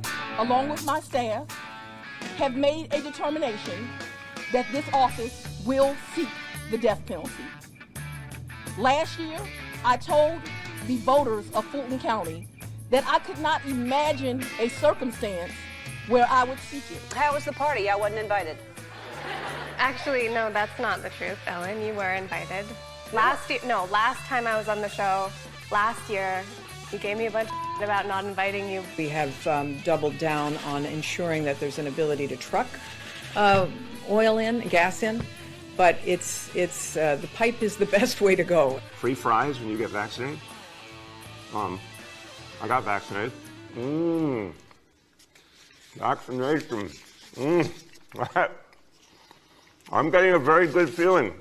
I, along with my staff, have made a determination that this office will seek the death penalty. Last year, I told the voters of Fulton County that I could not imagine a circumstance where I would seek it. How was the party? I wasn't invited. Actually, no, that's not the truth, Ellen. You were invited. Last time I was on the show, last year, you gave me a bunch of shit about not inviting you. We have doubled down on ensuring that there's an ability to truck oil in, gas in, but it's the pipe is the best way to go. Free fries when you get vaccinated? I got vaccinated. Vaccination. I'm getting a very good feeling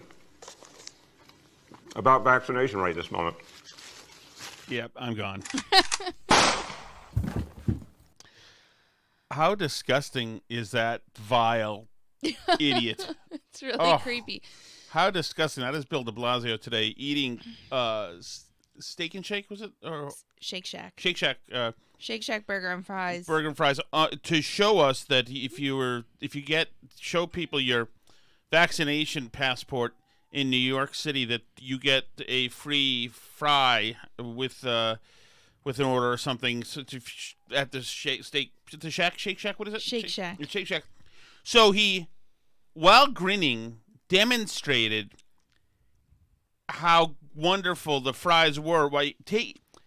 about vaccination right this moment. Yep, I'm gone. How disgusting is that vile idiot? It's really creepy. How disgusting. That is Bill de Blasio today eating steak and shake, was it? Or Shake Shack. Shake Shack. Shake Shack burger and fries. Burger and fries. To show us that show people your vaccination passport in New York City, that you get a free fry with an order or something at the Shake Shack. What is it? Shake Shack. Shake Shack. So he, while grinning, demonstrated how wonderful the fries were.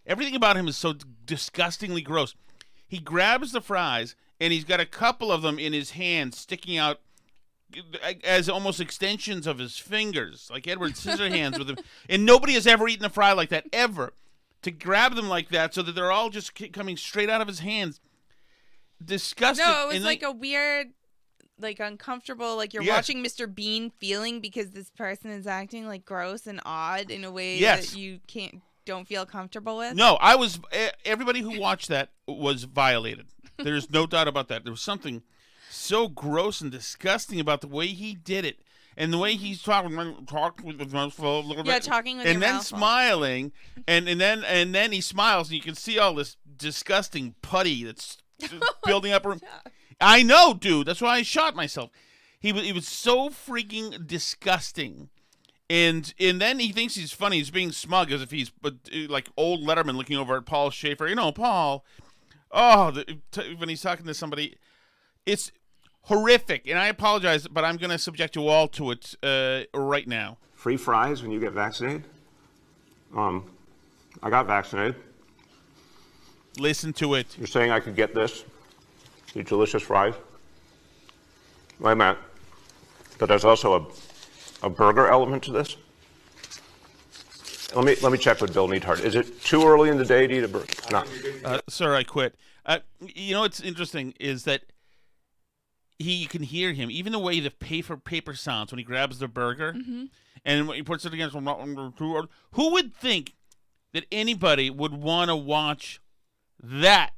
Everything about him is so disgustingly gross. He grabs the fries and he's got a couple of them in his hand, sticking out as almost extensions of his fingers, like Edward Scissorhands with him. And nobody has ever eaten a fry like that, ever. To grab them like that so that they're all just coming straight out of his hands. Disgusting. No, it was like a weird, like uncomfortable, like you're watching Mr. Bean feeling because this person is acting like gross and odd in a way that you don't feel comfortable with. No, everybody who watched that was violated. There's no doubt about that. There was something so gross and disgusting about the way he did it, and the way he's talking with his mouth full, talking with and your then mouth full. smiling, and then he smiles, and you can see all this disgusting putty that's building up. I know, dude. That's why I shot myself. He was so freaking disgusting, and then he thinks he's funny. He's being smug as if he's like old Letterman looking over at Paul Schaefer. You know, Paul. When he's talking to somebody, it's horrific, and I apologize, but I'm going to subject you all to it right now. Free fries when you get vaccinated? I got vaccinated. Listen to it. You're saying I could get this? These delicious fries? Wait a minute. But there's also a burger element to this? Let me check with Bill Neathart. Is it too early in the day to eat a burger? No. Sir, I quit. You know what's interesting is that you can hear him, even the way the paper sounds when he grabs the burger, and when he puts it against. Who would think that anybody would want to watch that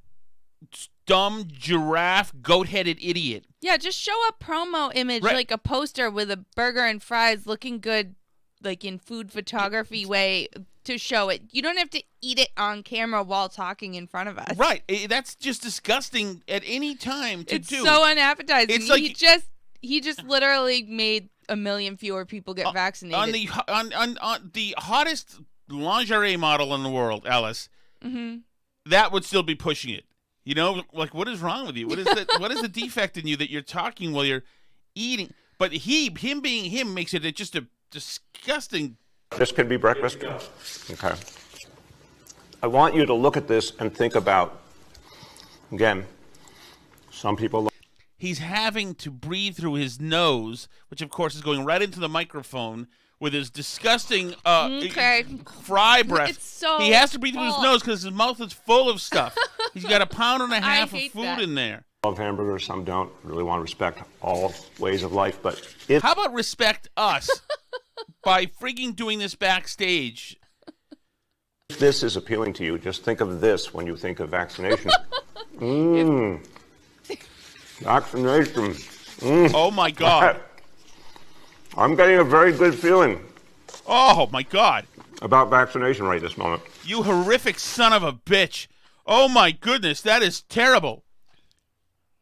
dumb giraffe, goat-headed idiot? Yeah, just show a promo image, like a poster with a burger and fries looking good, like in food photography way, to show it. You don't have to eat it on camera while talking in front of us. Right. That's just disgusting at any time to do. It's so unappetizing. It's like he just literally made 1 million fewer people get vaccinated. On the hottest lingerie model in the world, Alice, that would still be pushing it. You know, like, what is wrong with you? What is the defect in you that you're talking while you're eating? But him being him makes it just a disgusting. This could be breakfast? Okay. I want you to look at this and think about, again, some people. He's having to breathe through his nose, which of course is going right into the microphone with his disgusting fry breath. It's so he has to breathe through his nose because his mouth is full of stuff. He's got 1.5 pounds of food in there. Love hamburgers, some don't. Really want to respect all ways of life, but how about respect us by freaking doing this backstage? If this is appealing to you, just think of this when you think of vaccination. Vaccination. Oh my God. I'm getting a very good feeling. Oh my God. About vaccination right this moment. You horrific son of a bitch. Oh my goodness, that is terrible.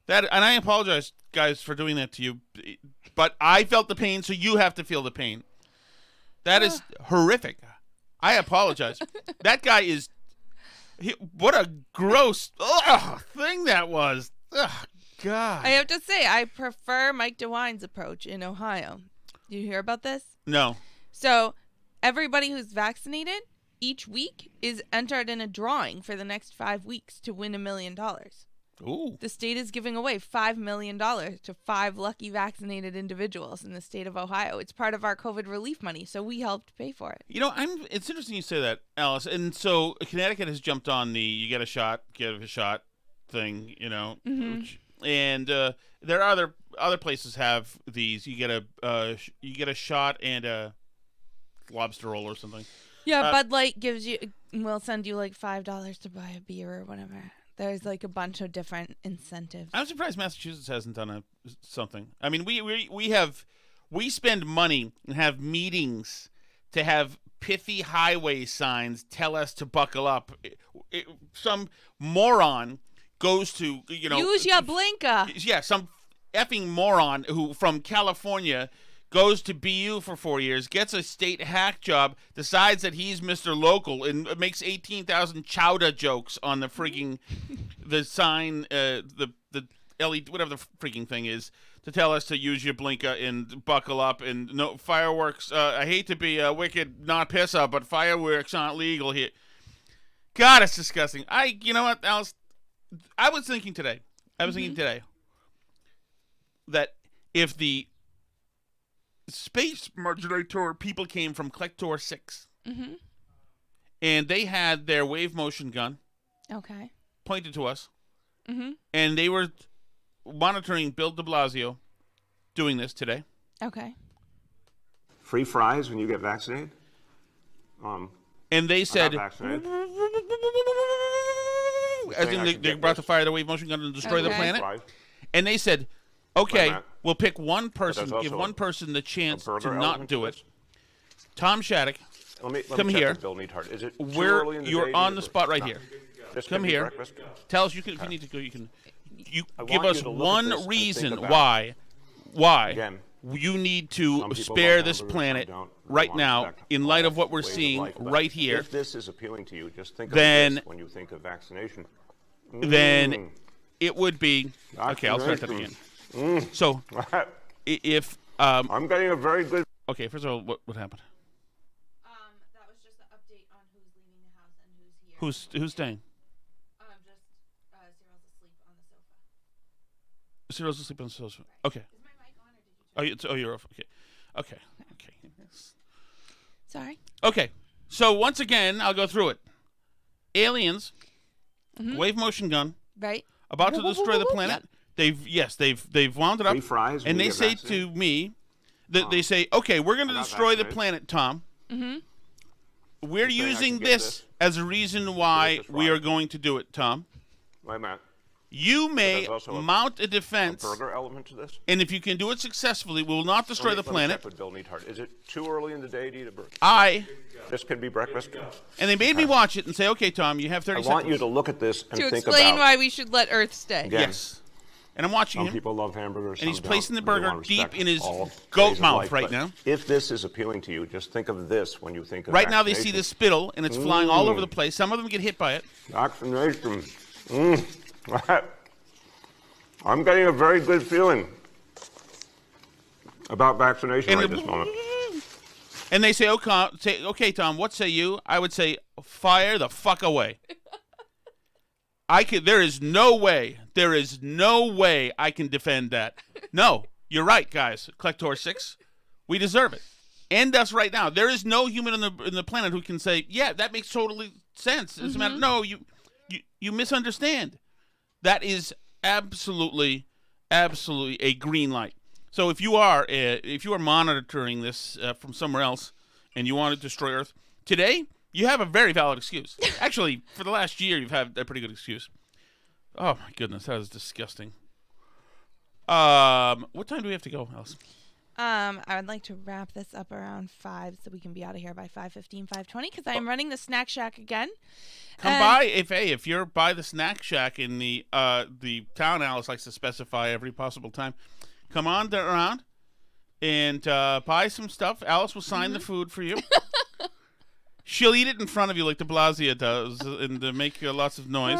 And I apologize, guys, for doing that to you. But I felt the pain, so you have to feel the pain. That is horrific. I apologize. That guy is... what a gross thing that was. Ugh, God. I have to say, I prefer Mike DeWine's approach in Ohio. Did you hear about this? No. So everybody who's vaccinated each week is entered in a drawing for the next 5 weeks to win $1 million. Ooh. The state is giving away $5 million to 5 lucky vaccinated individuals in the state of Ohio. It's part of our COVID relief money, so we helped pay for it. You know, it's interesting you say that, Alice. And so Connecticut has jumped on the you get a shot thing, you know. Mm-hmm. And there are other places have these. You get a shot and a lobster roll or something. Yeah, Bud Light will send you like $5 to buy a beer or whatever. There's like a bunch of different incentives. I'm surprised Massachusetts hasn't done something. I mean, we spend money and have meetings to have pithy highway signs tell us to buckle up. Some moron goes to use your blinker. Yeah, some effing moron who from California goes to BU for 4 years, gets a state hack job, decides that he's Mr. Local, and makes 18,000 chowder jokes on the freaking the sign, the LED, whatever the freaking thing is, to tell us to use your blinker and buckle up and no fireworks. I hate to be a wicked not pisser, but fireworks aren't legal here. God, it's disgusting. You know what, Alice? I was thinking today that if the space marginator people came from Clector 6, and they had their wave motion gun pointed to us, and they were monitoring Bill de Blasio doing this today. Okay. Free fries when you get vaccinated? And they said, I got vaccinated. as in they brought to fire the wave motion gun and destroy the planet. And they said, okay, we'll pick one person, give one person the chance to not do it. Tom Shattuck, come here. Is it You're on the spot right here. Come here. Tell us if you need to go. You can. Give us one reason why you need to spare this planet right now in light of what we're seeing right here. If this is appealing to you, just think of this when you think of vaccination. Then it would be okay. I'll start that again. So, if I'm getting a very good. Okay, first of all, what happened? That was just an update on who's leaving the house and who's here. Who's staying? Cyril's asleep on the sofa. Cyril's asleep on the sofa. Okay. Is my mic on or did you? You're off. Okay. Sorry. Okay. So once again, I'll go through it. Aliens, wave motion gun, right? About to destroy the planet. Yep. They've wound it up, and they say to me, they say, okay, we're going to destroy the planet, Tom. We're using this as a reason why we are going to do it, Tom. Wait a minute. You may mount a defense, burger element to this? And if you can do it successfully, we will not destroy the planet. Is it too early in the day to eat a burger? This can be breakfast. And they made me watch it and say, okay, Tom, you have 30 seconds. I want you to look at this and think about... To explain why we should let Earth stay. Again, yes. And I'm watching him. Some people love hamburgers. And he's placing the burger deep in his goat mouth right now. If this is appealing to you, just think of this when you think of right now they see the spittle, and it's flying all over the place. Some of them get hit by it. Vaccination. I'm getting a very good feeling about vaccination right this moment. And they say, okay, Tom, what say you? I would say, fire the fuck away. There is no way I can defend that. No, you're right, guys. Clector 6, we deserve it. End us right now. There is no human in the planet who can say, yeah, that makes totally sense. It's a matter. No, you misunderstand. That is absolutely a green light. So if you are monitoring this from somewhere else and you want to destroy Earth today, you have a very valid excuse. Actually, for the last year, you've had a pretty good excuse. Oh my goodness, that is disgusting. What time do we have to go, Alice? I would like to wrap this up around 5 so we can be out of here by 5:15, 5:20 because I am running the Snack Shack again. Come by if you're by the Snack Shack in the town. Alice likes to specify every possible time. Come on around and buy some stuff. Alice will sign the food for you. She'll eat it in front of you like the Blasio does and make lots of noise.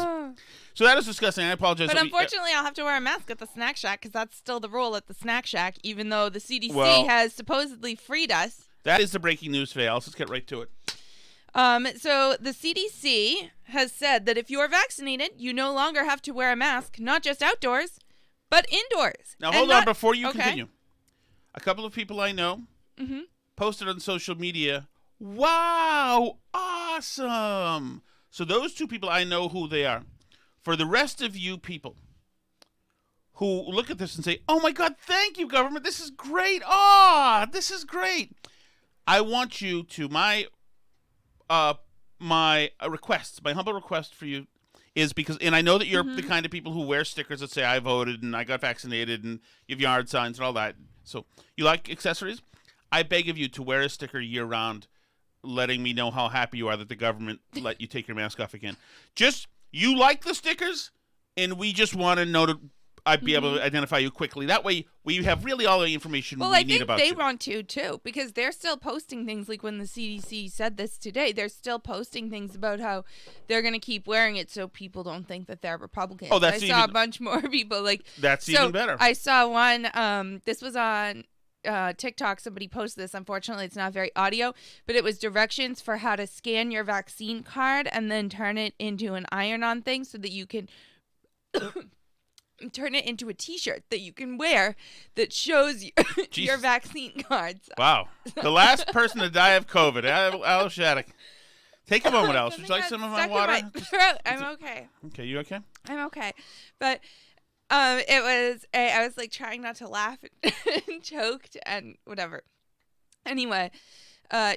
So that is disgusting. I apologize. But unfortunately, I'll have to wear a mask at the Snack Shack because that's still the rule at the Snack Shack, even though the CDC has supposedly freed us. That is the breaking news today, Alice. Let's get right to it. So the CDC has said that if you are vaccinated, you no longer have to wear a mask, not just outdoors, but indoors. Now, hold on before you continue. A couple of people I know posted on social media, wow, awesome. So those two people, I know who they are. For the rest of you people who look at this and say, oh, my God, thank you, government. This is great. Oh, this is great. I want you to, my request, my humble request for you is because, and I know that you're the kind of people who wear stickers that say I voted and I got vaccinated and you have yard signs and all that. So you like accessories? I beg of you to wear a sticker year round letting me know how happy you are that the government let you take your mask off again. You like the stickers, and we just want to know that I'd be able to identify you quickly. That way, we have really all the information we need about you. Well, I think they want to, too, because they're still posting things like when the CDC said this today. They're still posting things about how they're going to keep wearing it so people don't think that they're Republicans. Oh, I saw a bunch more people. That's even better. I saw one, this was on TikTok. Somebody posted this. Unfortunately, it's not very audio, but it was directions for how to scan your vaccine card and then turn it into an iron-on thing so that you can turn it into a T-shirt that you can wear that shows your vaccine cards. Wow. The last person to die of COVID, Alice Shattuck. Take a moment, Alice. Would you like some of my water? I'm okay. Okay, you okay? I'm okay. But I was like trying not to laugh and choked and whatever. Anyway,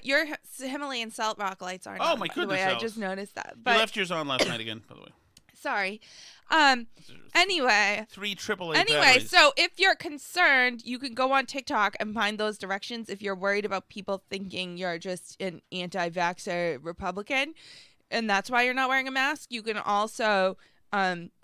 your Himalayan salt rock lights aren't on, my by goodness, the way. Alice. I just noticed that. You But left yours on last night again, by the way. sorry. Anyway. 3 AAA Anyway, batteries. so if you're concerned, you can go on TikTok and find those directions if you're worried about people thinking you're just an anti-vaxxer Republican, and that's why you're not wearing a mask. You can also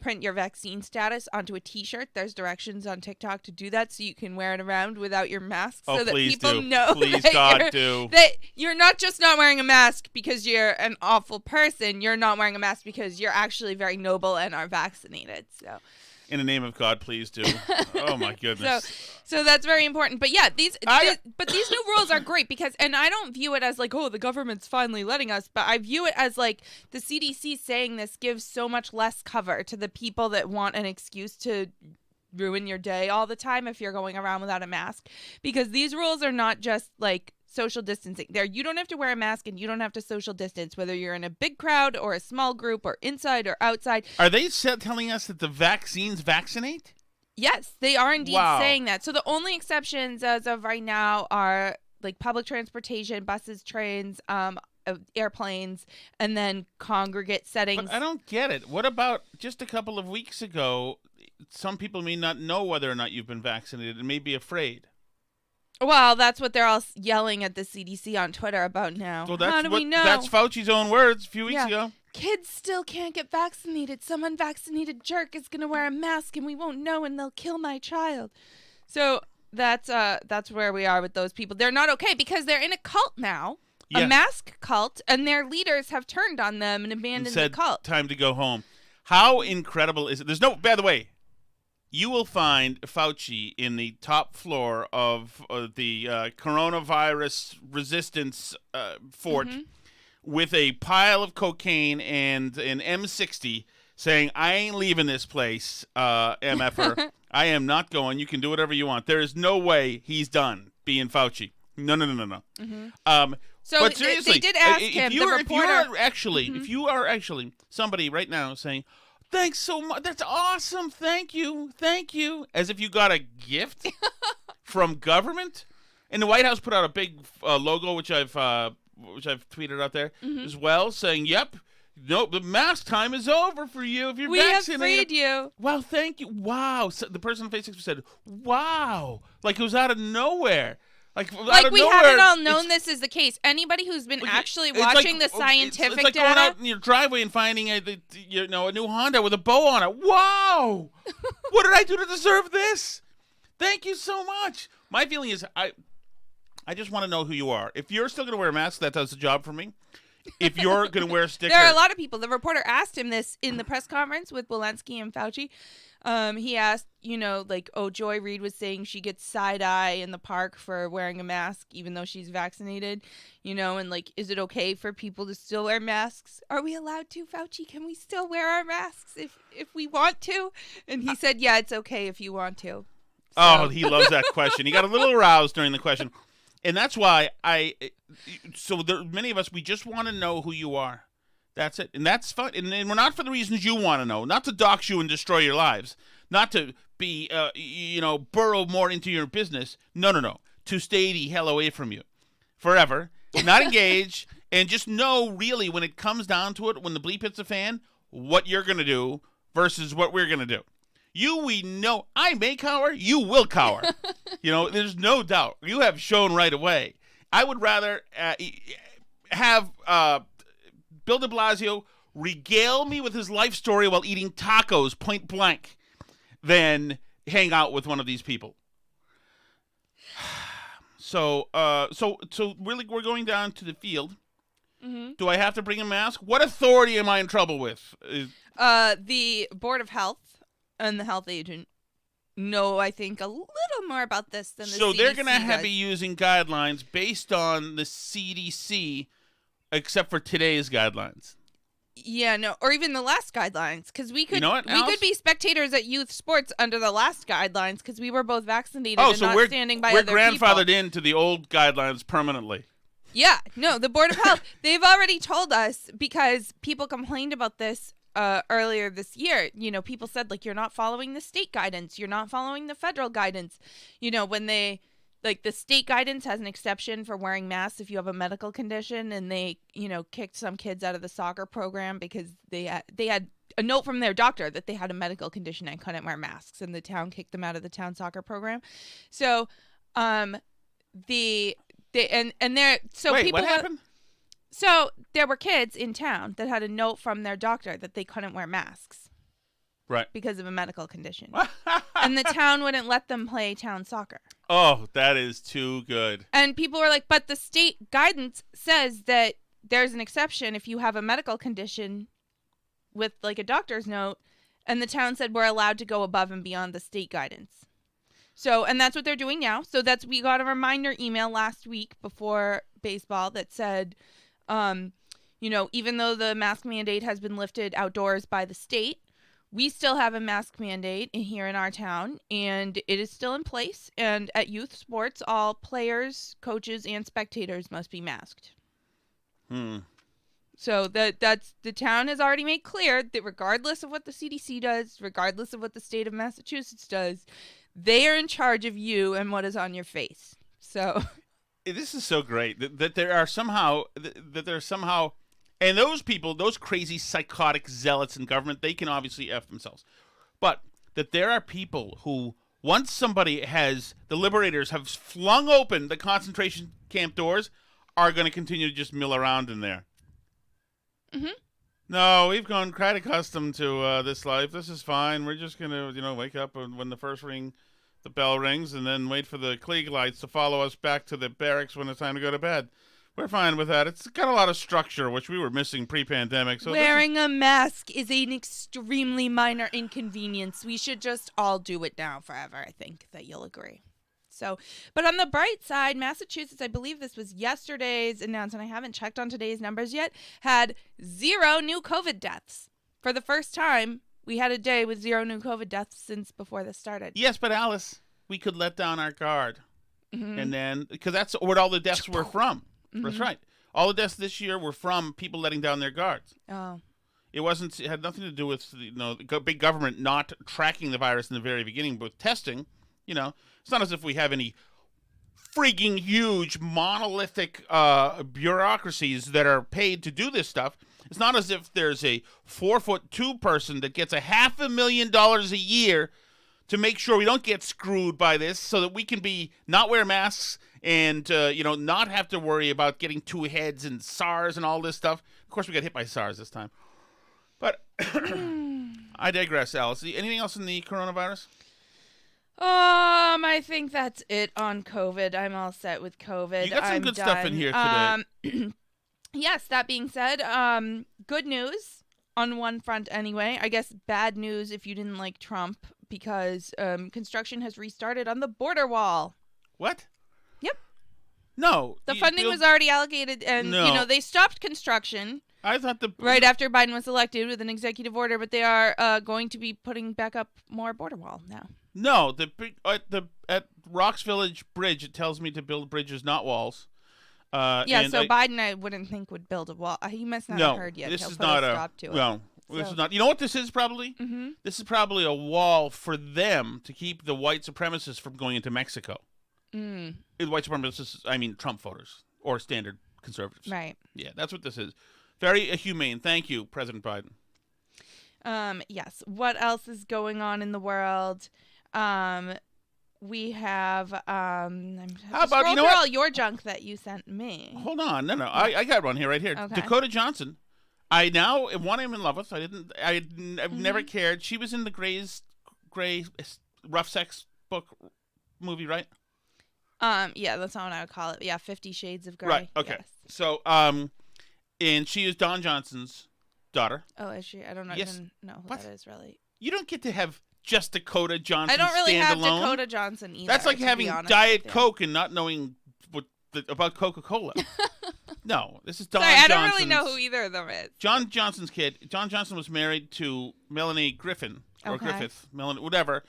print your vaccine status onto a T-shirt. There's directions on TikTok to do that, so you can wear it around without your mask, so that people know that you're not just not wearing a mask because you're an awful person. You're not wearing a mask because you're actually very noble and are vaccinated. So, in the name of God, please do. Oh my goodness. So that's very important. But yeah, these new rules are great because, and I don't view it as like, oh, the government's finally letting us, but I view it as like the CDC saying this gives so much less cover to the people that want an excuse to ruin your day all the time if you're going around without a mask, because these rules are not just like social distancing. You don't have to wear a mask and you don't have to social distance, whether you're in a big crowd or a small group or inside or outside. Are they telling us that the vaccines vaccinate? Yes, they are indeed saying that. So the only exceptions as of right now are like public transportation, buses, trains, airplanes, and then congregate settings. But I don't get it. What about just a couple of weeks ago, some people may not know whether or not you've been vaccinated and may be afraid. Well, that's what they're all yelling at the CDC on Twitter about now. Well, how do we know? That's Fauci's own words a few weeks ago. Kids still can't get vaccinated. Some unvaccinated jerk is going to wear a mask and we won't know and they'll kill my child. So that's where we are with those people. They're not okay because they're in a cult now, a mask cult, and their leaders have turned on them and abandoned the cult. Time to go home. How incredible is it? By the way, you will find Fauci in the top floor of the coronavirus resistance fort with a pile of cocaine and an M60 saying, I ain't leaving this place, MFer. I am not going. You can do whatever you want. There is no way he's done being Fauci. No. So but seriously, they did ask him, if you are actually somebody right now saying, thanks so much. That's awesome. Thank you. As if you got a gift from government. And the White House put out a big logo, which I've tweeted out there as well, saying, yep, No, the mask time is over for you if you're We have vaccinated. freed you. Well, thank you. Wow. So the person on Facebook said, wow. Like it was out of nowhere. Like out of we nowhere, haven't all known it's- this is the case. Anybody who's been actually it's like- watching the it's scientific like data. going out in your driveway and finding a new Honda with a bow on it. Wow. What did I do to deserve this? Thank you so much. My feeling is I just want to know who you are. If you're still going to wear a mask, that does the job for me. If you're going to wear a sticker. There are a lot of people. The reporter asked him this in the press conference with Walensky and Fauci. He asked, Joy Reid was saying she gets side eye in the park for wearing a mask, even though she's vaccinated, and is it okay for people to still wear masks? Are we allowed to, Fauci? Can we still wear our masks if we want to? And he said, yeah, it's okay if you want to. So. Oh, he loves that question. He got a little aroused during the question. And that's why many of us, we just want to know who you are. That's it. And that's fun. And we're not for the reasons you want to know, not to dox you and destroy your lives, not to be, burrow more into your business. No. To stay the hell away from you forever, not engage, and just know really when it comes down to it, when the bleep hits the fan, what you're going to do versus what we're going to do. We know I may cower, you will cower. There's no doubt. You have shown right away. I would rather have Bill de Blasio regale me with his life story while eating tacos point blank than hang out with one of these people. So really, we're going down to the field. Mm-hmm. Do I have to bring a mask? What authority am I in trouble with? The Board of Health and the health agent know, I think, a little more about this than the CDC. So they're going to does. be using guidelines based on the CDC, except for today's guidelines. Yeah, no, or even the last guidelines, because we could we could be spectators at youth sports under the last guidelines because we were both vaccinated Oh, and so not standing by we're other grandfathered people. into the old guidelines permanently. Yeah, no, the Board of Health, they've already told us, because people complained about this earlier this year. People said, you're not following the state guidance, you're not following the federal guidance. When they, the state guidance has an exception for wearing masks if you have a medical condition, and they, kicked some kids out of the soccer program because they had a note from their doctor that they had a medical condition and couldn't wear masks, and the town kicked them out of the town soccer program. So, Wait, what happened? So there were kids in town that had a note from their doctor that they couldn't wear masks. Right. Because of a medical condition. And the town wouldn't let them play town soccer. Oh, that is too good. And people were like, but the state guidance says that there's an exception if you have a medical condition with a doctor's note. And the town said we're allowed to go above and beyond the state guidance. So, and that's what they're doing now. So we got a reminder email last week before baseball that said, even though the mask mandate has been lifted outdoors by the state, we still have a mask mandate here in our town, and it is still in place. And at youth sports, all players, coaches, and spectators must be masked. So that's the town has already made clear that regardless of what the CDC does, regardless of what the state of Massachusetts does, they are in charge of you and what is on your face. So this is so great that there are somehow and those people, those crazy psychotic zealots in government, they can obviously F themselves. But that there are people who, once the liberators have flung open the concentration camp doors, are going to continue to just mill around in there. Mm-hmm. No, we've grown quite accustomed to this life. This is fine. We're just going to, wake up when the bell rings, and then wait for the Klieg lights to follow us back to the barracks when it's time to go to bed. We're fine with that. It's got a lot of structure, which we were missing pre-pandemic. So wearing a mask is an extremely minor inconvenience. We should just all do it now forever. I think that you'll agree. So, but on the bright side, Massachusetts, I believe this was yesterday's announcement, I haven't checked on today's numbers yet, had 0 new COVID deaths. For the first time, we had a day with 0 new COVID deaths since before this started. Yes, but Alice, we could let down our guard. Mm-hmm. And then, because that's what all the deaths were from. Mm-hmm. That's right. All the deaths this year were from people letting down their guards. Oh. It had nothing to do with, big government not tracking the virus in the very beginning, but with testing. It's not as if we have any freaking huge monolithic bureaucracies that are paid to do this stuff. It's not as if there's a 4'2" person that gets $500,000 a year to make sure we don't get screwed by this, so that we can not wear masks and not have to worry about getting 2 heads and SARS and all this stuff. Of course, we got hit by SARS this time. But I digress, Alice. Anything else in the coronavirus? I think that's it on COVID. I'm all set with COVID. You got some good stuff in here today. Yes, that being said, good news on one front anyway. I guess bad news if you didn't like Trump, because construction has restarted on the border wall. What? Yep. No. The funding was already allocated, and they stopped construction. I thought right after Biden was elected with an executive order, but they are going to be putting back up more border wall now. No, at Rocks Village Bridge, it tells me to build bridges, not walls. Biden, I wouldn't think, would build a wall. He must not have heard yet. This He'll is put not a stop to it. No, this is not. You know what this is probably? Mm-hmm. This is probably a wall for them to keep the white supremacists from going into Mexico. Mm. White supremacists, I mean Trump voters or standard conservatives. Right. Yeah, that's what this is. Very humane. Thank you, President Biden. Yes. What else is going on in the world? We have how about all your junk that you sent me. Hold on, no, I got one here, right here. Okay. Dakota Johnson. I now one I'm in love with. I've never cared. She was in the Grey rough sex book movie, right? Yeah, that's not what I would call it. Yeah, 50 Shades of Grey. Right. Okay. Yes. So, and she is Don Johnson's daughter. Oh, is she? I don't even know who that is really. You don't get to have just Dakota Johnson. I don't really stand have alone. Dakota Johnson either. That's like having Diet Coke and not knowing about Coca-Cola. No, this is Don Johnson's. I don't really know who either of them is. John Johnson's kid. John Johnson was married to Melanie Griffin or Griffith, Melanie, whatever.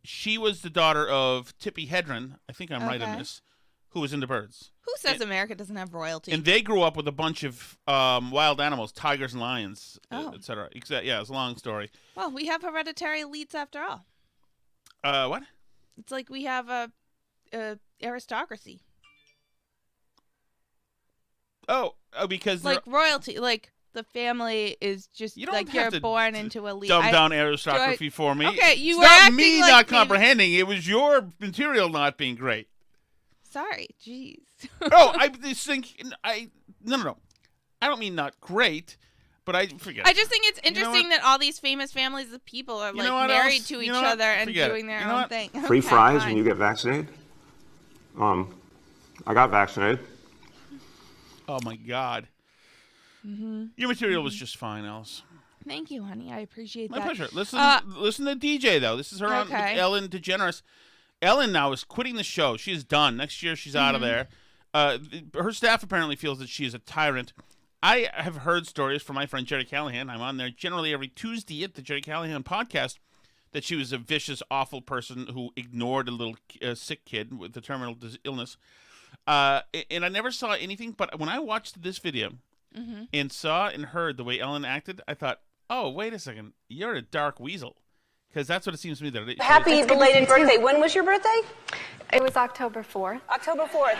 She was the daughter of Tippi Hedren. I think I'm right on this. Who was into birds. Who says America doesn't have royalty? And they grew up with a bunch of wild animals, tigers and lions, etc. Yeah, it's a long story. Well, we have hereditary elites after all. What? It's like we have a aristocracy. Oh, because like royalty, like the family is just like you're born into elite. Dumb down aristocracy for me. Okay, you it's were not acting me like not comprehending. It was your material not being great. Sorry, jeez. I just think no. I don't mean not great, but I forget. I just think it's interesting that all these famous families of people are like married to each other and doing their own thing. Free fries when you get vaccinated. I got vaccinated. Oh my God. Mm-hmm. Your material was just fine, Alice. Thank you, honey. I appreciate that. My pleasure. Listen to DJ though. This is her on with Ellen DeGeneres. Ellen now is quitting the show. She is done. Next year she's out of there. Her staff apparently feels that she is a tyrant. I have heard stories from my friend Jerry Callahan. I'm on there generally every Tuesday at the Jerry Callahan podcast that she was a vicious, awful person who ignored a little sick kid with a terminal illness. And I never saw anything, but when I watched this video and saw and heard the way Ellen acted, I thought, oh, wait a second, you're a dark weasel. Because that's what it seems to me that Happy belated birthday. When was your birthday? It was October 4th. October 4th.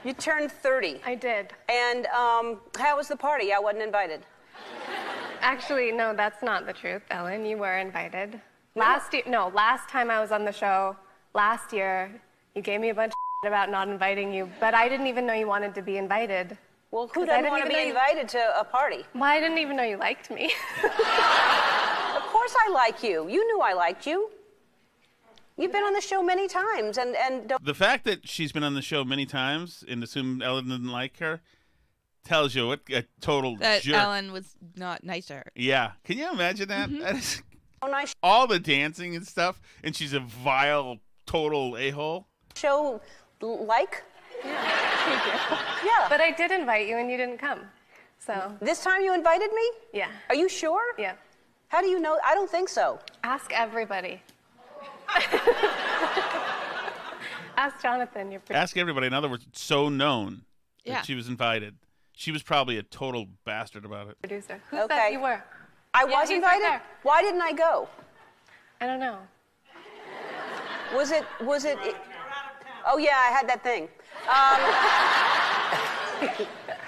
You turned 30. I did. And how was the party? I wasn't invited. Actually, no, that's not the truth, Ellen. You were invited. Last time I was on the show, last year, you gave me a bunch of about not inviting you, but I didn't even know you wanted to be invited. Well, who doesn't want to be invited to a party? Well, I didn't even know you liked me. Of course I like you. You knew I liked you. You've been on the show many times, and the fact that she's been on the show many times and assumed Ellen didn't like her tells you what a total that jerk. Ellen was not nice to her. Yeah, can you imagine that? That is all the dancing and stuff, and she's a vile, total a-hole. Show like? Yeah, thank you. Yeah. But I did invite you, and you didn't come. So this time you invited me? Yeah. Are you sure? Yeah. How do you know? I don't think so. Ask everybody. Ask Jonathan. Ask everybody. In other words, it's so known that she was invited. She was probably a total bastard about it. Producer. Who said you were? I was invited? Right. Why didn't I go? I don't know. Was it? Oh yeah, I had that thing.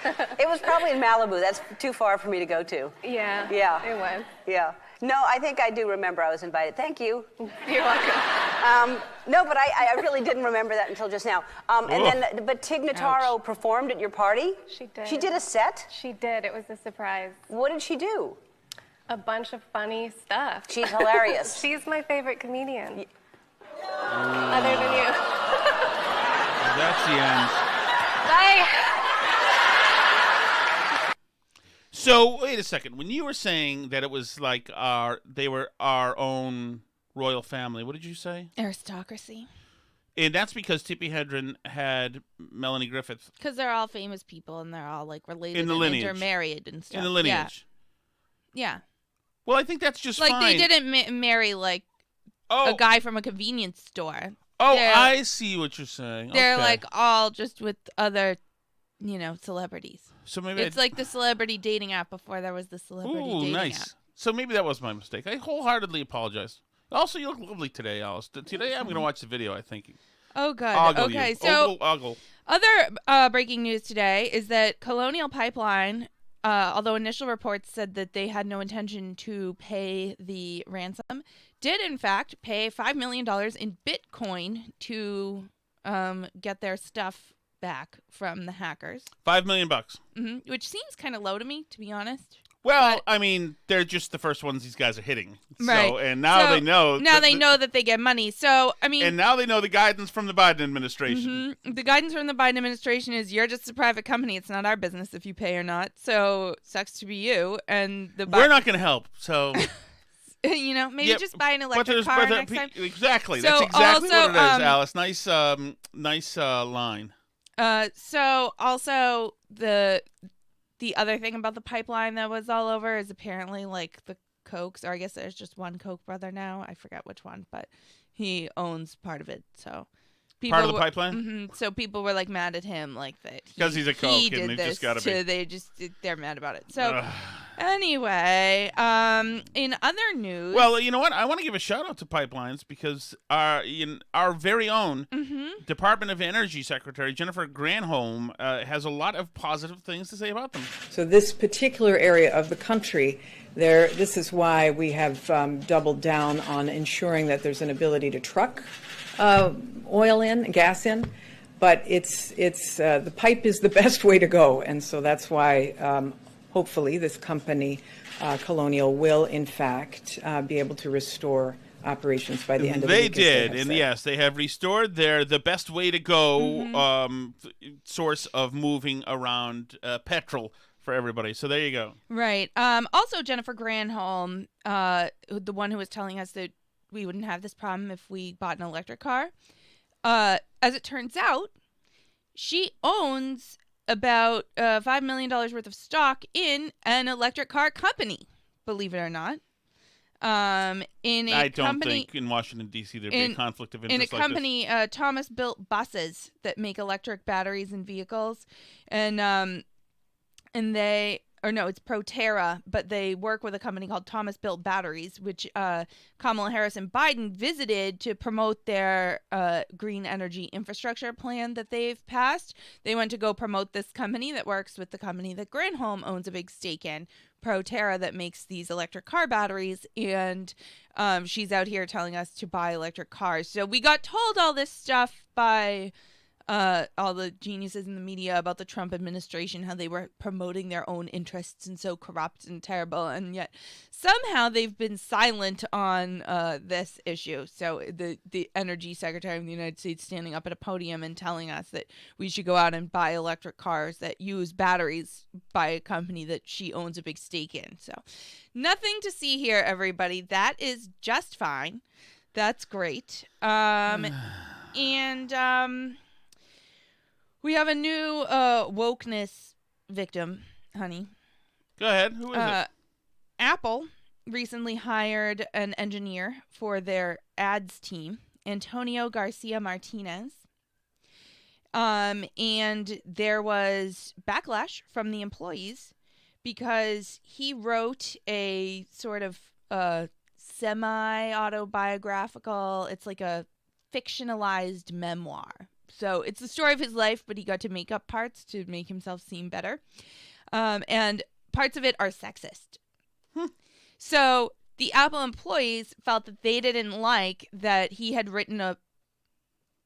It was probably in Malibu. That's too far for me to go to. Yeah. Yeah. It was. Yeah. No, I think I do remember I was invited. Thank you. You're welcome. No, but I really didn't remember that until just now. But Tig Notaro performed at your party? She did. She did a set? She did. It was a surprise. What did she do? A bunch of funny stuff. She's hilarious. She's my favorite comedian. Other than you. That's the end. Bye. So wait a second. When you were saying that it was like they were our own royal family, what did you say? Aristocracy. And that's because Tippi Hedren had Melanie Griffith Because they're all famous people and they're all like related in the and lineage. intermarried and stuff. In the lineage. Yeah. Well, I think that's just Like fine. they didn't marry like a guy from a convenience store. Oh, They're- I see what you're saying. They're Okay. like all just with other, celebrities. So maybe It's like the celebrity dating app before there was the celebrity Ooh, dating nice. app. So maybe that was my mistake. I wholeheartedly apologize. Also, you look lovely today, Alice. Today I'm going to watch the video, I think. Oh, good. Ogle Okay, you. so Ogle. other breaking news today is that Colonial Pipeline, although initial reports said that they had no intention to pay the ransom, did in fact pay $5 million in Bitcoin to get their stuff back from the hackers. $5 million. Which seems kind of low to me, to be honest. Well, I mean, they're just the first ones these guys are hitting. Right. So, and now they know. Now they know that they get money. So, I mean. And now they know the guidance from the Biden administration. The guidance from the Biden administration is you're just a private company. It's not our business if you pay or not. So, sucks to be you. And we're not going to help. So. Maybe just buy an electric car next time. Exactly. So That's exactly also, what it is, Alice. Nice line. So, also, the other thing about the pipeline that was all over is apparently like the Kochs, or I guess there's just one Koch brother now. I forget which one, but he owns part of it. So Part of the pipeline? So people were like mad at him, like that because he's a Koch and they just got to be. They're mad about it. So anyway, in other news, well, you know what? I want to give a shout out to pipelines because our very own Department of Energy Secretary Jennifer Granholm has a lot of positive things to say about them. So this particular area of the country, this is why we have doubled down on ensuring that there's an ability to truck oil in, gas in, but it's the pipe is the best way to go, and so that's why hopefully this company, Colonial, will in fact be able to restore operations by the end of the week. They did, and yes, they have restored the best way to go source of moving around petrol for everybody. So there you go. Right. Also, Jennifer Granholm, the one who was telling us that we wouldn't have this problem if we bought an electric car. As it turns out, she owns about $5 million worth of stock in an electric car company, believe it or not. I don't think in Washington, D.C. there'd be a conflict of interest in a company, Thomas built buses that make electric batteries in vehicles. It's Proterra, but they work with a company called Thomas Built Batteries, which Kamala Harris and Biden visited to promote their green energy infrastructure plan that they've passed. They went to go promote this company that works with the company that Granholm owns a big stake in, Proterra, that makes these electric car batteries, and she's out here telling us to buy electric cars. So we got told all this stuff by all the geniuses in the media about the Trump administration, how they were promoting their own interests and so corrupt and terrible, and yet somehow they've been silent on this issue. So the Energy Secretary of the United States standing up at a podium and telling us that we should go out and buy electric cars that use batteries by a company that she owns a big stake in. So nothing to see here, everybody. That is just fine. That's great. We have a new wokeness victim, honey. Go ahead. Who is it? Apple recently hired an engineer for their ads team, Antonio Garcia Martinez. And there was backlash from the employees because he wrote a sort of semi-autobiographical, it's like a fictionalized memoir So it's the story of his life, but he got to make up parts to make himself seem better. And parts of it are sexist. So the Apple employees felt that they didn't like that he had written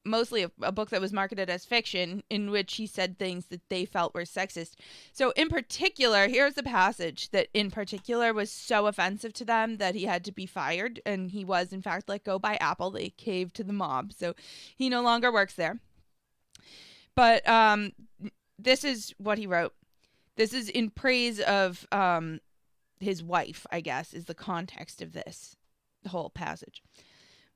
mostly a book that was marketed as fiction in which he said things that they felt were sexist. So in particular, here's the passage that in particular was so offensive to them that he had to be fired. And he was, in fact, let go by Apple. They caved to the mob. So he no longer works there. But this is what he wrote. This is in praise of his wife, I guess, is the context of this whole passage.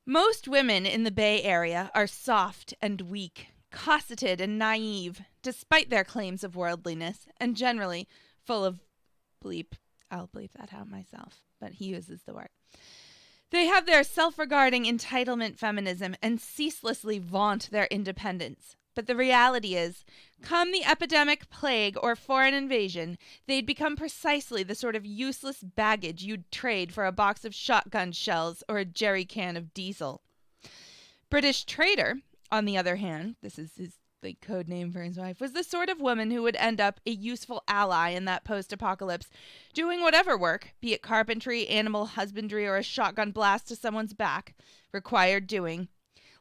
Most women in the Bay Area are soft and weak, cosseted and naive, despite their claims of worldliness, and generally full of bleep. I'll bleep that out myself, but he uses the word. They have their self-regarding entitlement feminism and ceaselessly vaunt their independence. But the reality is, come the epidemic, plague, or foreign invasion, they'd become precisely the sort of useless baggage you'd trade for a box of shotgun shells or a jerry can of diesel. British Trader, on the other hand, this is his code name for his wife, was the sort of woman who would end up a useful ally in that post-apocalypse, doing whatever work, be it carpentry, animal husbandry, or a shotgun blast to someone's back, required doing.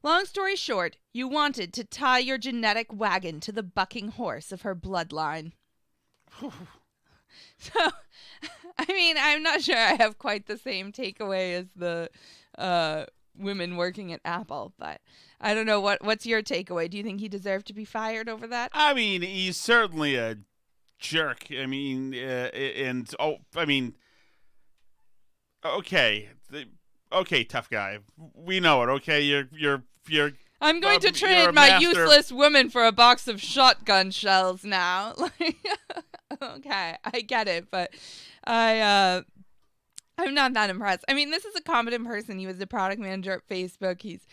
Long story short, you wanted to tie your genetic wagon to the bucking horse of her bloodline. So, I mean, I'm not sure I have quite the same takeaway as the women working at Apple, but I don't know. What's your takeaway? Do you think he deserved to be fired over that? I mean, he's certainly a jerk. I mean, okay. Okay, tough guy. We know it. Okay, you're. I'm going to trade my useless woman for a box of shotgun shells now. Okay, I get it, but I'm not that impressed. I mean, this is a competent person. He was the product manager at Facebook. He's,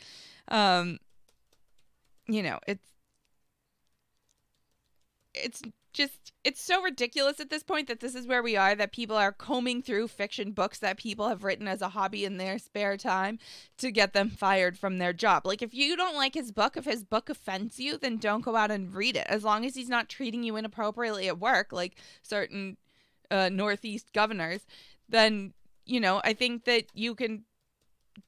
it's so ridiculous at this point that this is where we are, that people are combing through fiction books that people have written as a hobby in their spare time to get them fired from their job. Like, if you don't like his book, if his book offends you, then don't go out and read it. As long as he's not treating you inappropriately at work, like certain Northeast governors, then, I think that you can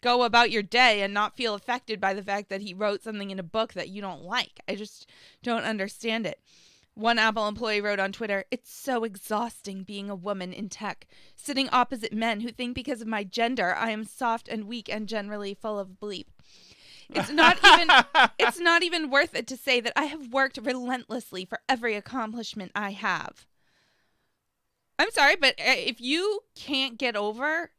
go about your day and not feel affected by the fact that he wrote something in a book that you don't like. I just don't understand it. One Apple employee wrote on Twitter, "It's so exhausting being a woman in tech, sitting opposite men who think because of my gender I am soft and weak and generally full of bleep. It's not even worth it to say that I have worked relentlessly for every accomplishment I have." I'm sorry, but if you can't get over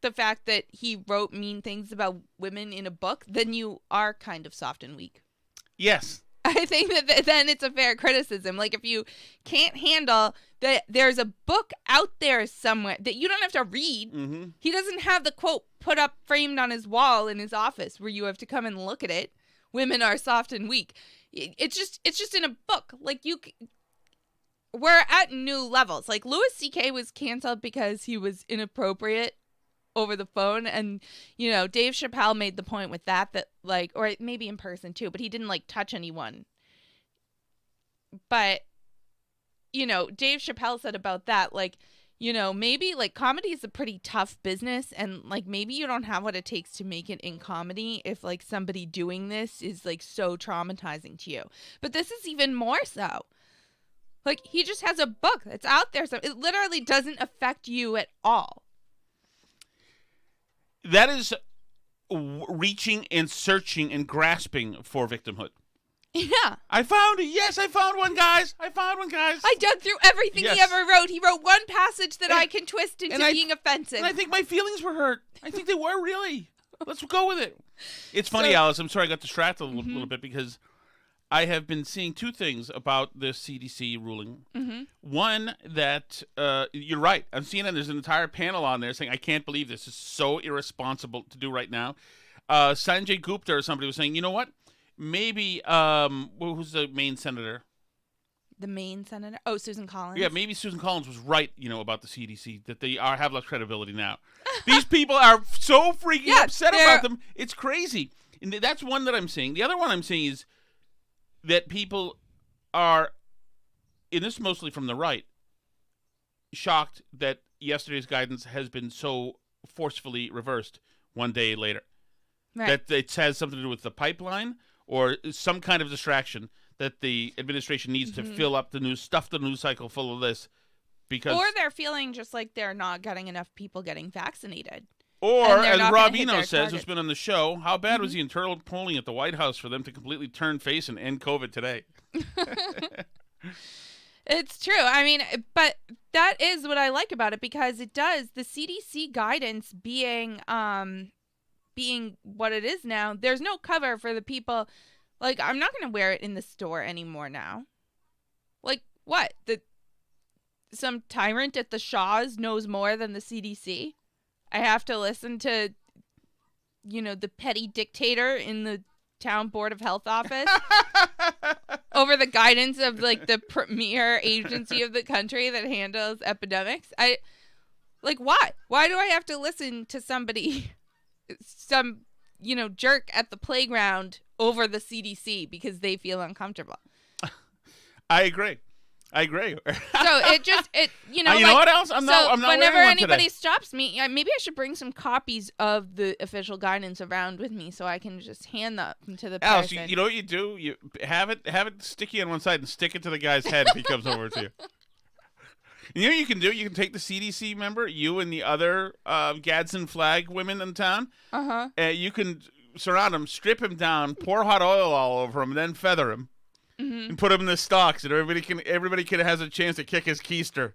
the fact that he wrote mean things about women in a book, then you are kind of soft and weak. Yes. I think that then it's a fair criticism. Like, if you can't handle that there's a book out there somewhere that you don't have to read. Mm-hmm. He doesn't have the quote put up framed on his wall in his office where you have to come and look at it. Women are soft and weak. It's just in a book. Like, we're at new levels. Like, Louis C.K. was canceled because he was inappropriate over the phone, and Dave Chappelle made the point with that like, or maybe in person too, but he didn't like touch anyone. But Dave Chappelle said about that, like, maybe like comedy is a pretty tough business, and like maybe you don't have what it takes to make it in comedy if like somebody doing this is like so traumatizing to you. But this is even more so. Like, he just has a book that's out there, so it literally doesn't affect you at all. That is reaching and searching and grasping for victimhood. Yeah. I found one, guys. I dug through everything he ever wrote. He wrote one passage that I can twist into being offensive. And I think my feelings were hurt. I think they were, really. Let's go with it. It's funny, Alice. I'm sorry I got distracted a little bit because I have been seeing two things about the CDC ruling. Mm-hmm. One, that you're right. I'm seeing there's an entire panel on there saying, I can't believe this is so irresponsible to do right now. Sanjay Gupta or somebody was saying, you know what? Maybe, who's the Maine senator? The Maine senator? Oh, Susan Collins. Yeah, maybe Susan Collins was right, about the CDC, that they have less credibility now. These people are so freaking upset about them. It's crazy. And that's one that I'm seeing. The other one I'm seeing is that people are, and this is mostly from the right, shocked that yesterday's guidance has been so forcefully reversed one day later. Right. That it has something to do with the pipeline or some kind of distraction that the administration needs to fill up the news, stuff the news cycle full of this. Because, or they're feeling just like they're not getting enough people getting vaccinated. Or, as Rob Eno says, who's been on the show, how bad was the internal polling at the White House for them to completely turn face and end COVID today? It's true. I mean, but that is what I like about it, because it does, the CDC guidance being what it is now, there's no cover for the people. Like, I'm not going to wear it in the store anymore now. Like, what? Some tyrant at the Shaw's knows more than the CDC? I have to listen to, the petty dictator in the town board of health office over the guidance of, like, the premier agency of the country that handles epidemics. Why? Why do I have to listen to somebody, some, jerk at the playground over the CDC because they feel uncomfortable? I agree. So you know what else? I'm not whenever anybody today. Stops me, maybe I should bring some copies of the official guidance around with me so I can just hand them to the Alice, person. you know what you do? You have it sticky on one side and stick it to the guy's head if he comes over to you. You know what you can do? You can take the CDC member, you and the other Gadsden flag women in town. You can surround him, strip him down, pour hot oil all over him, and then feather him. And put him in the stocks, and everybody can has a chance to kick his keister.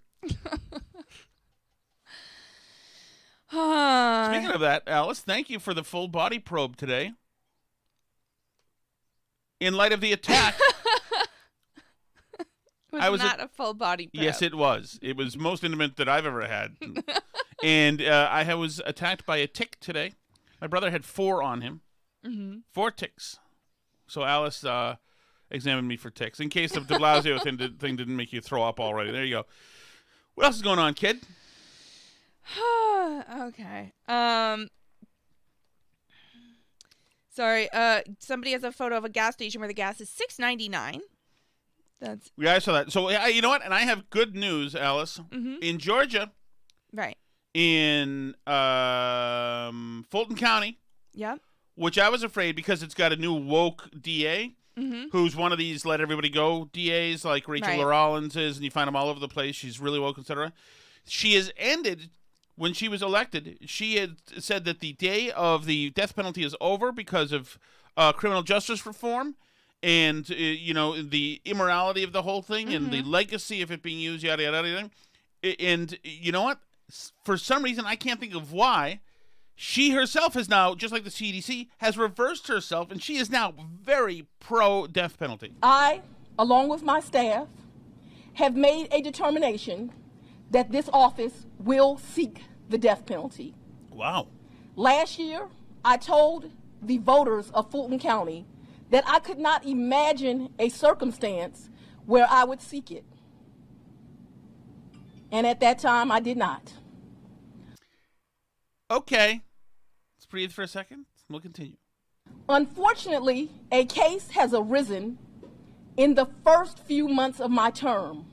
Speaking of that, Alice, thank you for the full body probe today. In light of the attack, it was not a full body probe. Yes, it was. It was most intimate that I've ever had. And I was attacked by a tick today. My brother had 4 on him. 4 ticks. So Alice examined me for ticks. In case the Blasio thing didn't make you throw up already. There you go. What else is going on, kid? Okay. Sorry. Somebody has a photo of a gas station where the gas is $6.99. Yeah, I saw that. So you know what? And I have good news, Alice. In Georgia, right? In Fulton County. Yeah. Which I was afraid because it's got a new woke DA. Who's one of these let everybody go DAs like Rachel Rollins is, and you find them all over the place. She's really woke, etc. She has ended, when she was elected, she had said that the day of the death penalty is over because of criminal justice reform and, the immorality of the whole thing and the legacy of it being used, yada, yada, yada. And you know what? For some reason, I can't think of why, she herself has now, just like the CDC, has reversed herself, and she is now very pro-death penalty. I, along with my staff, have made a determination that this office will seek the death penalty. Wow. Last year, I told the voters of Fulton County that I could not imagine a circumstance where I would seek it. And at that time, I did not. Okay. Breathe for a second. We'll continue. Unfortunately, a case has arisen in the first few months of my term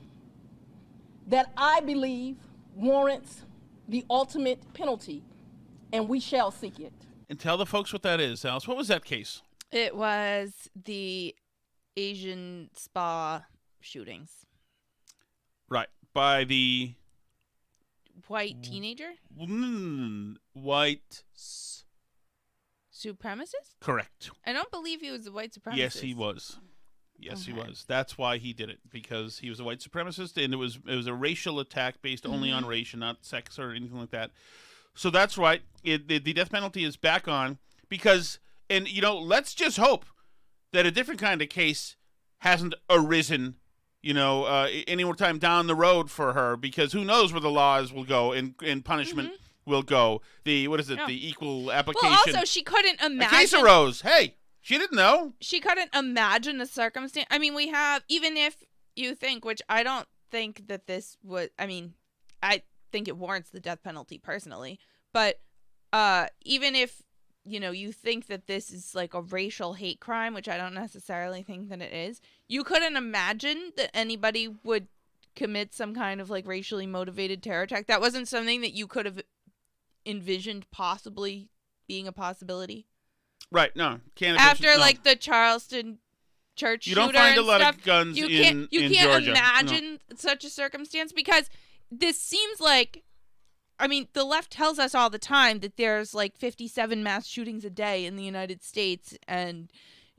that I believe warrants the ultimate penalty, and we shall seek it. And tell the folks what that is, Alice. What was that case? It was the Asian spa shootings. Right. By the white teenager? White supremacist? Correct. I don't believe he was a white supremacist. Yes, he was. Yes, he was. That's why he did it, because he was a white supremacist, and it was a racial attack based only on race and not sex or anything like that. So that's right. The death penalty is back on because, and let's just hope that a different kind of case hasn't arisen, any more time down the road for her, because who knows where the laws will go and punishment will go. The equal application. Well, also she couldn't imagine. A case arose. Hey, she didn't know. She couldn't imagine the circumstance. I mean, we have, even if you think, which I don't think that this would. I mean, I think it warrants the death penalty personally, but even if you think that this is like a racial hate crime, which I don't necessarily think that it is. You couldn't imagine that anybody would commit some kind of like racially motivated terror attack. That wasn't something that you could have envisioned possibly being a possibility. Right. No. Can't After envision, no. like the Charleston church You shooter don't find a and lot stuff, of guns you in can't Georgia. imagine such a circumstance, because this seems like, I mean, the left tells us all the time that there's like 57 mass shootings a day in the United States, and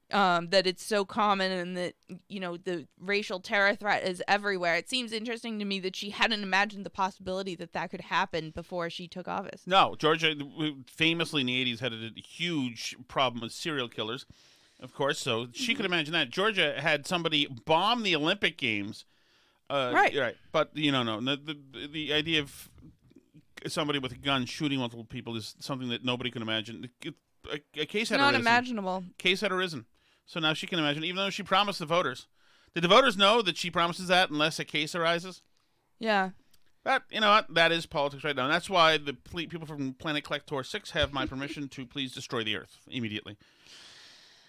that it's so common, and that, the racial terror threat is everywhere. It seems interesting to me that she hadn't imagined the possibility that that could happen before she took office. No, Georgia famously in the 80s had a huge problem with serial killers, of course, so she could imagine that. Georgia had somebody bomb the Olympic Games. Right. But, no. The idea of somebody with a gun shooting multiple people is something that nobody can imagine. A case had Not arisen. imaginable. Case had arisen. So now she can imagine, even though she promised the voters. Did the voters know that she promises that unless a case arises? Yeah. But, you know what? That is politics right now. And that's why the people from Planet Clector 6 have my permission to please destroy the Earth immediately.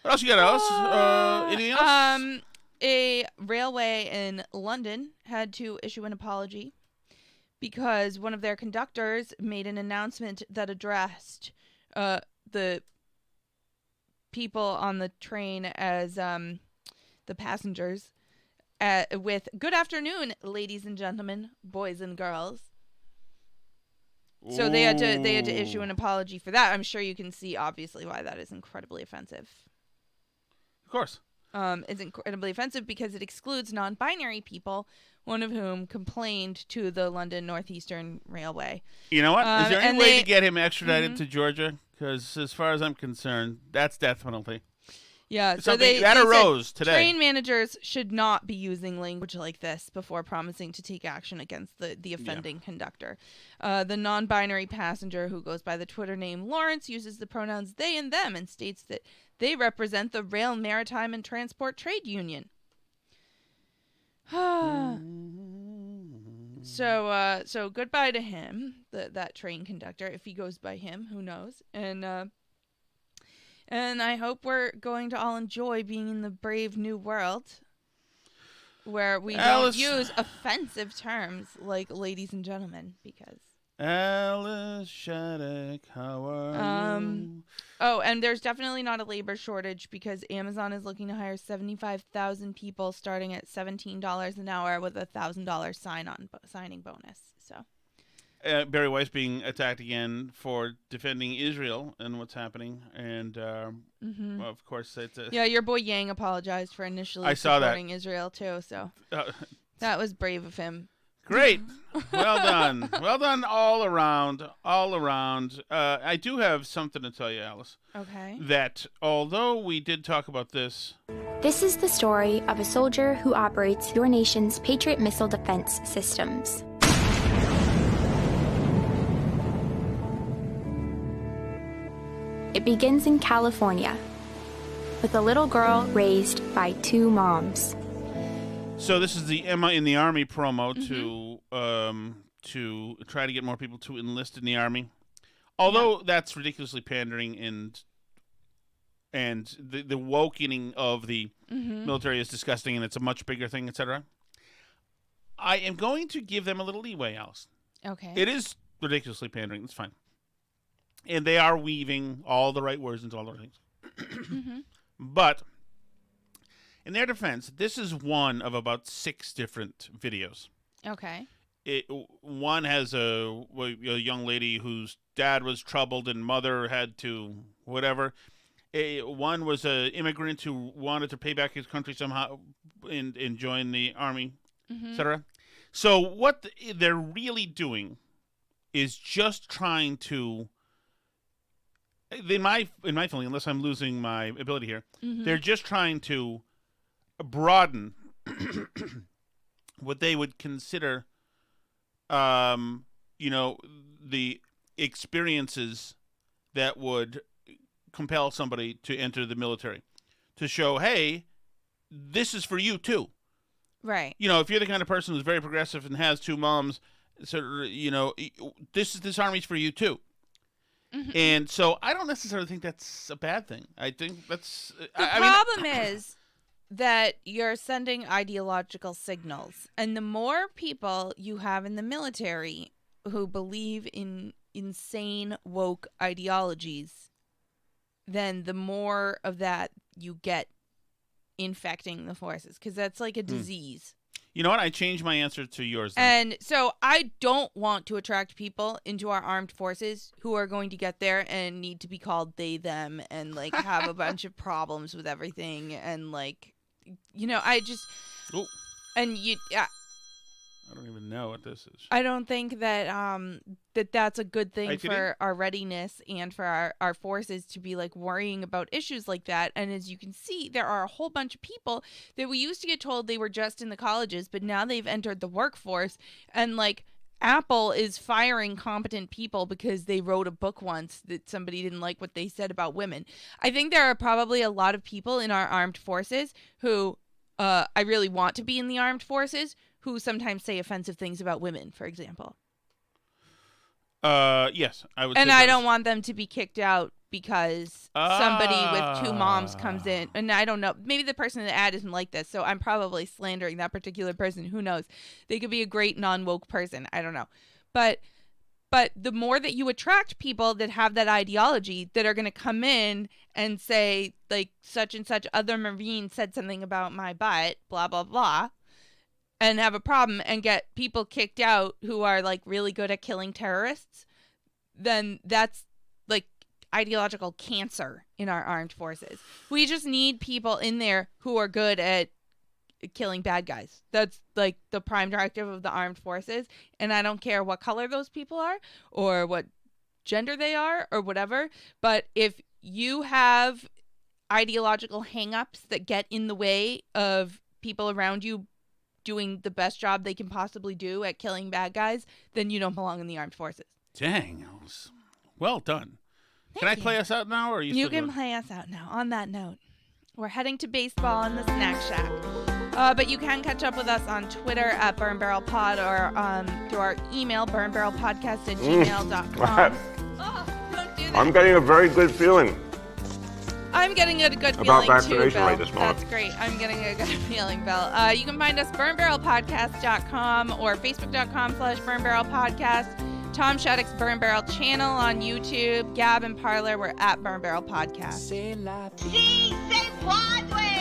What else you got, Alice? Anything else? A railway in London had to issue an apology because one of their conductors made an announcement that addressed the people on the train as the passengers with "Good afternoon, ladies and gentlemen, boys and girls." So they had to issue an apology for that. I'm sure you can see obviously why that is incredibly offensive. Of course. It's incredibly offensive because it excludes non-binary people, one of whom complained to the London Northeastern Railway. You know what? Is there any way to get him extradited to Georgia? Because as far as I'm concerned, that's death penalty. Yeah, so that arose today. Train managers should not be using language like this before promising to take action against the offending conductor. The non-binary passenger, who goes by the Twitter name Lawrence, uses the pronouns they and them and states that they represent the Rail, Maritime, and Transport Trade Union. So goodbye to him, that train conductor. If he goes by him, who knows? And I hope we're going to all enjoy being in the brave new world where we don't use offensive terms like ladies and gentlemen, because... Alice Shattuck, how are you? Oh, and there's definitely not a labor shortage because Amazon is looking to hire 75,000 people starting at $17 an hour with a $1,000 signing bonus. So... Barry Weiss being attacked again for defending Israel and what's happening, and well, of course it's your boy Yang apologized for initially supporting Israel too, so that was brave of him. Great, well done all around. I do have something to tell you, Alice. Okay. That although we did talk about this is the story of a soldier who operates your nation's Patriot missile defense systems. It begins in California, with a little girl raised by two moms. So this is the Emma in the Army promo to try to get more people to enlist in the Army. Although that's ridiculously pandering, and the wokening of the military is disgusting, and it's a much bigger thing, etc. I am going to give them a little leeway, Alice. Okay. It is ridiculously pandering. That's fine. And they are weaving all the right words into all the right things. But in their defense, this is one of about 6 different videos. Okay. One has a young lady whose dad was troubled and mother had to whatever. One was an immigrant who wanted to pay back his country somehow and join the Army, etc. So what they're really doing is just trying to... In my feeling, unless I'm losing my ability here, they're just trying to broaden what they would consider, the experiences that would compel somebody to enter the military, to show, hey, this is for you too. Right. If you're the kind of person who's very progressive and has 2 moms, so this army's for you too. Mm-hmm. And so I don't necessarily think that's a bad thing. I think that's... The problem is that you're sending ideological signals. And the more people you have in the military who believe in insane woke ideologies, then the more of that you get infecting the forces, because that's like a disease. You know what? I changed my answer to yours then. And so I don't want to attract people into our armed forces who are going to get there and need to be called they, them, and like have a bunch of problems with everything. And like, you know, I just, Ooh. and you, I don't even know what this is. I don't think that that's a good thing Are you for kidding? our readiness and for our forces to be like worrying about issues like that. And as you can see, there are a whole bunch of people that we used to get told they were just in the colleges, but now they've entered the workforce. And like Apple is firing competent people because they wrote a book once that somebody didn't like what they said about women. I think there are probably a lot of people in our armed forces who I really want to be in the armed forces who sometimes say offensive things about women, for example. Yes, I would. And say I those. don't want them to be kicked out because somebody with 2 moms comes in. And I don't know. Maybe the person in the ad isn't like this, so I'm probably slandering that particular person. Who knows? They could be a great non-woke person. I don't know. But the more that you attract people that have that ideology that are going to come in and say, like, such and such other Marine said something about my butt, blah, blah, blah, and have a problem and get people kicked out who are like really good at killing terrorists, then that's like ideological cancer in our armed forces. We just need people in there who are good at killing bad guys. That's like the prime directive of the armed forces. And I don't care what color those people are or what gender they are or whatever. But if you have ideological hangups that get in the way of people around you doing the best job they can possibly do at killing bad guys, then you don't belong in the armed forces. Dang, that was well done. Can I Thank play you. us out now, or are you? You still can doing- play us out now. On that note, we're heading to baseball in the Snack Shack. But you can catch up with us on Twitter at Burn Barrel Pod or through our email, burnbarrelpodcast@gmail.com. Oh, don't do that. I'm getting a very good feeling. I'm getting a good About feeling vaccination too, Bill. rate this month. That's great. I'm getting a good feeling, Bill. You can find us burnbarrelpodcast.com or facebook.com/burnbarrelpodcast. Tom Shattuck's Burn Barrel channel on YouTube. Gab and Parler, we're at Burn Barrel Podcast. C'est la vie. Sí, c'est Broadway.